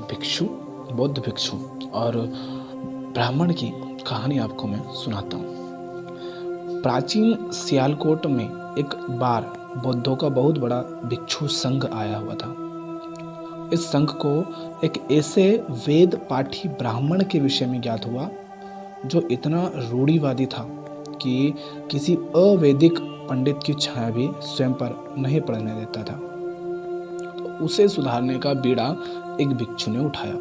भिक्षु, बौद्ध भिक्षु और ब्राह्मण की कहानी आपको मैं सुनाता हूँ। प्राचीन सियालकोट में एक बार बौद्धों का बहुत बड़ा भिक्षु संघ आया हुआ था। इस संघ को एक ऐसे वेद पाठी ब्राह्मण के विषय में ज्ञात हुआ जो इतना रूढ़िवादी था कि किसी अवैदिक पंडित की छाया भी स्वयं पर नहीं पड़ने देता था। तो उसे सुधारने का बीड़ा एक भिक्षु ने उठाया।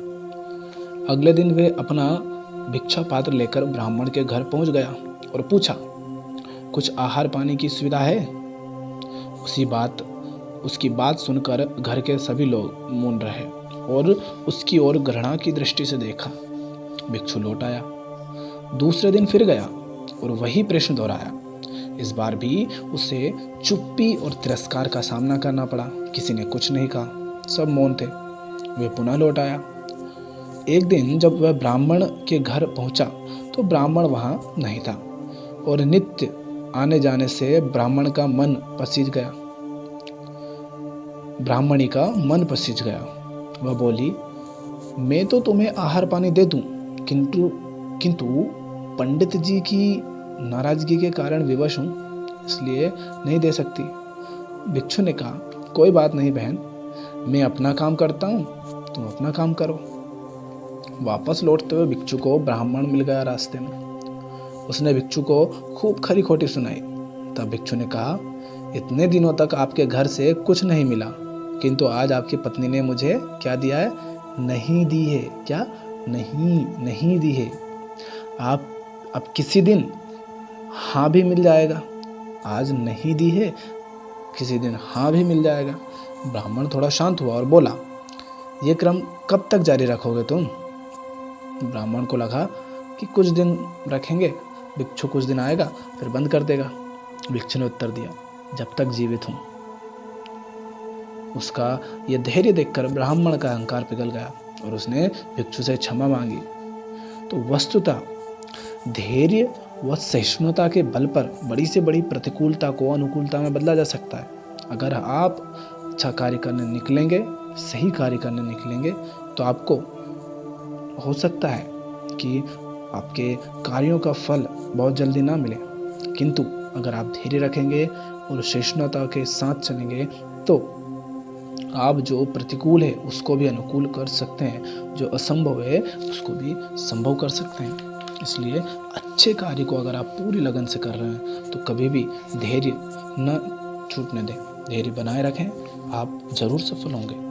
अगले दिन वे अपना भिक्षा पात्र लेकर ब्राह्मण के घर पहुंच गया और पूछा, कुछ आहार पानी की सुविधा है? उसकी बात सुनकर घर के सभी लोग मौन रहे और उसकी ओर घृणा की दृष्टि से देखा। भिक्षु लौट आया। दूसरे दिन फिर गया और वही प्रश्न दोहराया। इस बार भी उसे चुप्पी और तिरस्कार का सामना करना पड़ा। किसी ने कुछ नहीं कहा, सब मौन थे। वे पुनः लौट आया। एक दिन जब वह ब्राह्मण के घर पहुंचा तो ब्राह्मण वहां नहीं था और नित्य आने जाने से ब्राह्मणी का मन पसीज गया। वह बोली, मैं तो तुम्हें आहार पानी दे दूं, किंतु पंडित जी की नाराजगी के कारण विवश हूं, इसलिए नहीं दे सकती। भिक्षु ने कहा, कोई बात नहीं बहन, मैं अपना काम करता हूं, तुम अपना काम करो। वापस लौटते हुए भिक्षु को ब्राह्मण मिल गया रास्ते में। उसने भिक्षु को खूब खरी खोटी सुनाई। तब भिक्षु ने कहा, इतने दिनों तक आपके घर से कुछ नहीं मिला, किंतु आज आपकी पत्नी ने मुझे क्या दिया है? नहीं दी है। क्या? नहीं दी है। अब किसी दिन हाँ भी मिल जाएगा। आज नहीं दी है, किसी दिन हाँ भी मिल जाएगा। ब्राह्मण थोड़ा शांत हुआ और बोला, ये क्रम कब तक जारी रखोगे तुम? ब्राह्मण को लगा कि कुछ दिन रखेंगे, भिक्षु कुछ दिन आएगा फिर बंद कर देगा। भिक्षु ने उत्तर दिया, जब तक जीवित हूं। उसका यह धैर्य देखकर ब्राह्मण का अहंकार पिघल गया और उसने भिक्षु से क्षमा मांगी। तो वस्तुतः धैर्य व सहिष्णुता के बल पर बड़ी से बड़ी प्रतिकूलता को अनुकूलता में बदला जा सकता है। अगर आप अच्छा कार्य करने निकलेंगे, सही कार्य करने निकलेंगे, तो आपको हो सकता है कि आपके कार्यों का फल बहुत जल्दी ना मिले, किंतु अगर आप धैर्य रखेंगे और सहिष्णुता के साथ चलेंगे तो आप जो प्रतिकूल है उसको भी अनुकूल कर सकते हैं, जो असंभव है उसको भी संभव कर सकते हैं। इसलिए अच्छे कार्य को अगर आप पूरी लगन से कर रहे हैं तो कभी भी धैर्य न छूटने दें, धैर्य बनाए रखें, आप जरूर सफल होंगे।